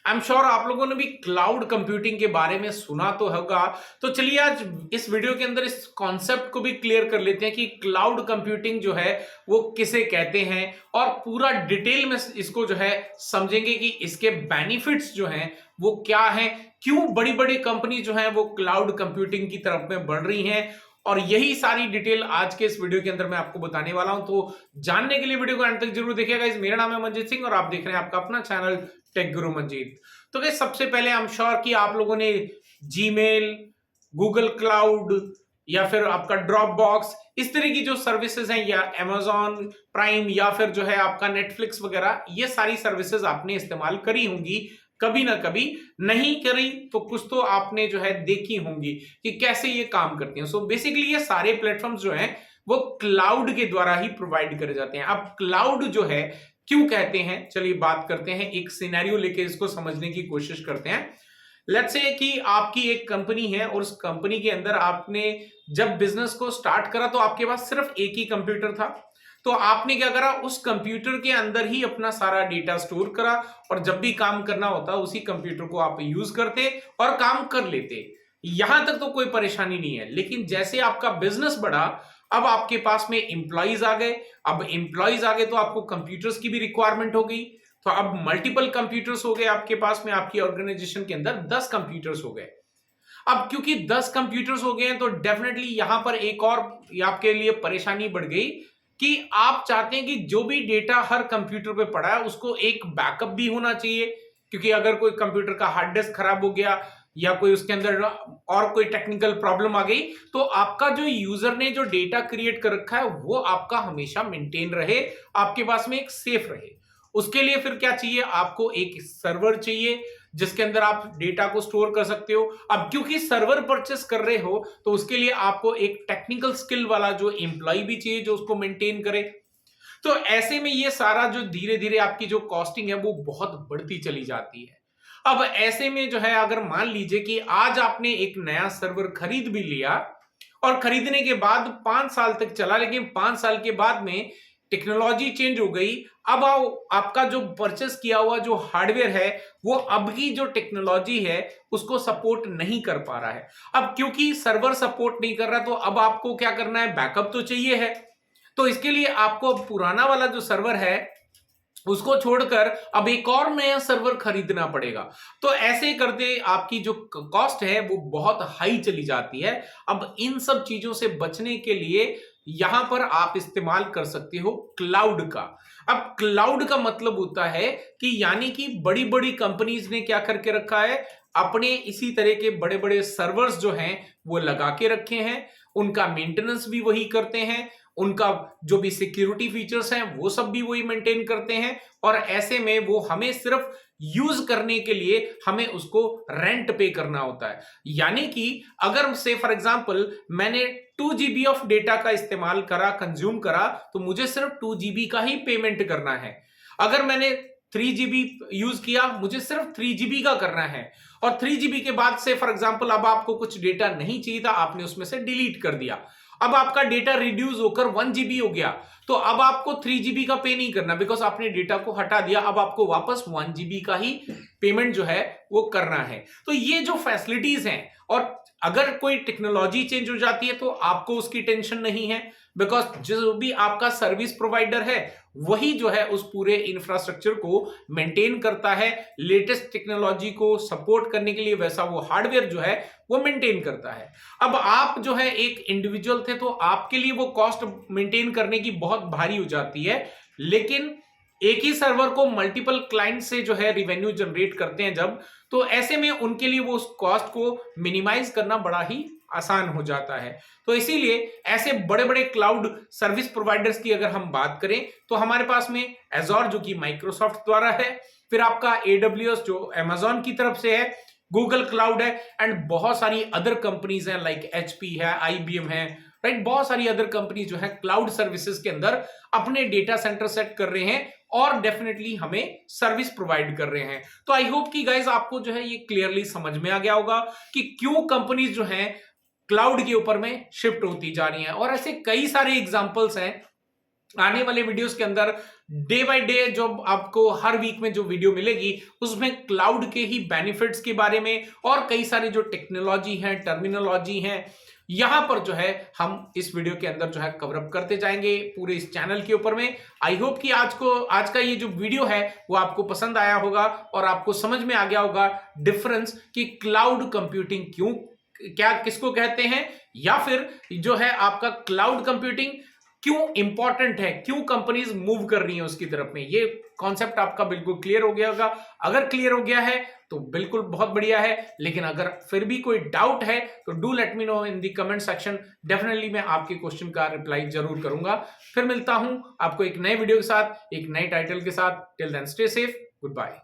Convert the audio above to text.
I am sure आप लोगों ने भी क्लाउड कंप्यूटिंग के बारे में सुना तो होगा। तो चलिए आज इस वीडियो के अंदर इस कॉन्सेप्ट को भी क्लियर कर लेते हैं कि क्लाउड कंप्यूटिंग जो है वो किसे कहते हैं, और पूरा डिटेल में इसको जो है समझेंगे कि इसके बेनिफिट्स जो हैं वो क्या हैं, क्यों बड़ी बड़ी कंपनी जो है वो क्लाउड कंप्यूटिंग की तरफ में बढ़ रही हैं, और यही सारी डिटेल आज के इस वीडियो के अंदर मैं आपको बताने वाला हूं। तो जानने के लिए वीडियो को अंत तक जरूर देखिएगा। मेरा नाम है मंजीत सिंह और आप देख रहे हैं आपका अपना चैनल टेक गुरु मंजीत। तो गाइस सबसे पहले आई एम श्योर कि आप लोगों ने जीमेल, गूगल क्लाउड या फिर आपका ड्रॉप बॉक्स, इस तरह की जो सर्विसेज हैं, या अमेजॉन प्राइम या फिर जो है आपका नेटफ्लिक्स वगैरह, ये सारी सर्विसेज आपने इस्तेमाल करी होंगी कभी ना कभी। नहीं करी तो कुछ तो आपने जो है देखी होंगी कि कैसे ये काम करती हैं। सो बेसिकली ये सारे प्लेटफॉर्म्स जो हैं वो क्लाउड के द्वारा ही प्रोवाइड करे जाते हैं। अब क्लाउड जो है क्यों कहते हैं, चलिए बात करते हैं, एक सिनेरियो लेके इसको समझने की कोशिश करते हैं। लेट्स से कि आपकी एक कंपनी है और उस कंपनी के अंदर आपने जब बिजनेस को स्टार्ट करा तो आपके पास सिर्फ एक ही कंप्यूटर था। तो आपने क्या करा, उस कंप्यूटर के अंदर ही अपना सारा डेटा स्टोर करा और जब भी काम करना होता उसी कंप्यूटर को आप यूज करते और काम कर लेते। यहां तक तो कोई परेशानी नहीं है। लेकिन जैसे आपका बिजनेस बढ़ा, अब आपके पास में एम्प्लॉइज आ गए। अब एम्प्लॉइज आ गए तो आपको कंप्यूटर्स की भी रिक्वायरमेंट हो गई। तो अब मल्टीपल कंप्यूटर्स हो गए आपके पास में, आपकी ऑर्गेनाइजेशन के अंदर 10 कंप्यूटर्स हो गए। अब क्योंकि 10 कंप्यूटर्स हो गए हैं तो डेफिनेटली यहां पर एक और आपके लिए परेशानी बढ़ गई कि आप चाहते हैं कि जो भी डेटा हर कंप्यूटर पे पड़ा है उसको एक बैकअप भी होना चाहिए, क्योंकि अगर कोई कंप्यूटर का हार्ड डिस्क खराब हो गया या कोई उसके अंदर और कोई टेक्निकल प्रॉब्लम आ गई तो आपका जो यूजर ने जो डेटा क्रिएट कर रखा है वो आपका हमेशा मेंटेन रहे, आपके पास में एक सेफ रहे। उसके लिए फिर क्या चाहिए, आपको एक सर्वर चाहिए जिसके अंदर आप डेटा को स्टोर कर सकते हो। अब क्योंकि सर्वर परचेस कर रहे हो तो उसके लिए आपको एक टेक्निकल स्किल वाला जो एम्प्लॉय भी चाहिए जो उसको मेंटेन करे। तो ऐसे में ये सारा जो धीरे धीरे आपकी जो कॉस्टिंग है वो बहुत बढ़ती चली जाती है। अब ऐसे में जो है अगर मान लीजिए कि आज आपने एक नया सर्वर खरीद भी लिया और खरीदने के बाद 5 साल तक चला, लेकिन 5 साल के बाद में टेक्नोलॉजी चेंज हो गई। अब आपका जो परचेस किया हुआ जो हार्डवेयर है वो अब की जो टेक्नोलॉजी है उसको सपोर्ट नहीं कर पा रहा है। अब क्योंकि सर्वर सपोर्ट नहीं कर रहा तो अब आपको क्या करना है, बैकअप तो चाहिए है। तो इसके लिए आपको अब पुराना वाला जो सर्वर है उसको छोड़कर अब एक और नया सर्वर खरीदना पड़ेगा। तो ऐसे करते आपकी जो कॉस्ट है वो बहुत हाई चली जाती है। अब इन सब चीजों से बचने के लिए यहां पर आप इस्तेमाल कर सकते हो क्लाउड का। अब क्लाउड का मतलब होता है कि यानी कि बड़ी बड़ी कंपनीज ने क्या करके रखा है, अपने इसी तरह के बड़े बड़े सर्वर्स जो हैं वो लगा के रखे हैं, उनका मेंटेनेंस भी वही करते हैं, उनका जो भी सिक्योरिटी फीचर्स हैं वो सब भी वही मेंटेन करते हैं, और ऐसे में वो हमें सिर्फ यूज करने के लिए हमें उसको रेंट पे करना होता है। यानी कि अगर से फॉर एग्जांपल मैंने 2 GB ऑफ डेटा का इस्तेमाल करा, कंज्यूम करा, तो मुझे सिर्फ 2 GB का ही पेमेंट करना है। अगर मैंने 3 GB यूज किया, मुझे सिर्फ 3 GB का करना है। और 3 GB के बाद से फॉर एग्जांपल अब आपको कुछ डेटा नहीं चाहिए था, आपने उसमें से डिलीट कर दिया, अब आपका डेटा रिड्यूस होकर 1 GB हो गया, तो अब आपको 3 GB का पे नहीं करना, बिकॉज आपने डेटा को हटा दिया। अब आपको वापस 1 GB का ही पेमेंट जो है वो करना है। तो ये जो फैसिलिटीज हैं, और अगर कोई टेक्नोलॉजी चेंज हो जाती है तो आपको उसकी टेंशन नहीं है, बिकॉज जो भी आपका सर्विस प्रोवाइडर है वही जो है उस पूरे इंफ्रास्ट्रक्चर को मेंटेन करता है। लेटेस्ट टेक्नोलॉजी को सपोर्ट करने के लिए वैसा वो हार्डवेयर जो है वो मेंटेन करता है। अब आप जो है एक इंडिविजुअल थे तो आपके लिए वो कॉस्ट मेंटेन करने की बहुत भारी हो जाती है, लेकिन एक ही सर्वर को मल्टीपल क्लाइंट से जो है रिवेन्यू जनरेट करते हैं जब, तो ऐसे में उनके लिए वो उस कॉस्ट को मिनिमाइज करना बड़ा ही आसान हो जाता है। तो इसीलिए ऐसे बड़े बड़े क्लाउड सर्विस प्रोवाइडर्स की अगर हम बात करें तो हमारे पास में एजोर जो कि माइक्रोसॉफ्ट द्वारा है, फिर आपका AWS जो अमेजॉन की तरफ से है, गूगल क्लाउड है, एंड बहुत सारी अदर कंपनीज हैं लाइक HP है, IBM है, राइट। बहुत सारी अदर कंपनी जो है क्लाउड सर्विसेज के अंदर अपने डेटा सेंटर सेट कर रहे हैं और डेफिनेटली हमें सर्विस प्रोवाइड कर रहे हैं। तो आई होप कि गाइस आपको जो है ये क्लियरली समझ में आ गया होगा कि क्यों कंपनीज जो हैं क्लाउड के ऊपर में शिफ्ट होती जा रही हैं। और ऐसे कई सारे एग्जांपल्स हैं आने वाले वीडियोस के अंदर डे बाय डे जो आपको हर वीक में जो वीडियो मिलेगी उसमें क्लाउड के ही बेनिफिट्स के बारे में और कई सारी जो टेक्नोलॉजी है, टर्मिनोलॉजी है, यहां पर जो है हम इस वीडियो के अंदर जो है कवर अप करते जाएंगे पूरे इस चैनल के ऊपर में। आई होप कि आज का ये जो वीडियो है वो आपको पसंद आया होगा और आपको समझ में आ गया होगा डिफरेंस कि क्लाउड कंप्यूटिंग क्या किसको कहते हैं, या फिर जो है आपका क्लाउड कंप्यूटिंग क्यों इंपॉर्टेंट है, क्यों कंपनीज मूव कर रही हैं उसकी तरफ में। ये कॉन्सेप्ट आपका बिल्कुल क्लियर हो गया होगा। अगर क्लियर हो गया है तो बिल्कुल बहुत बढ़िया है, लेकिन अगर फिर भी कोई डाउट है तो do let me know in the comment section. Definitely मैं आपके क्वेश्चन का रिप्लाई जरूर करूंगा। फिर मिलता हूं आपको एक नए वीडियो के साथ, एक नए टाइटल के साथ। Till then stay safe, good bye.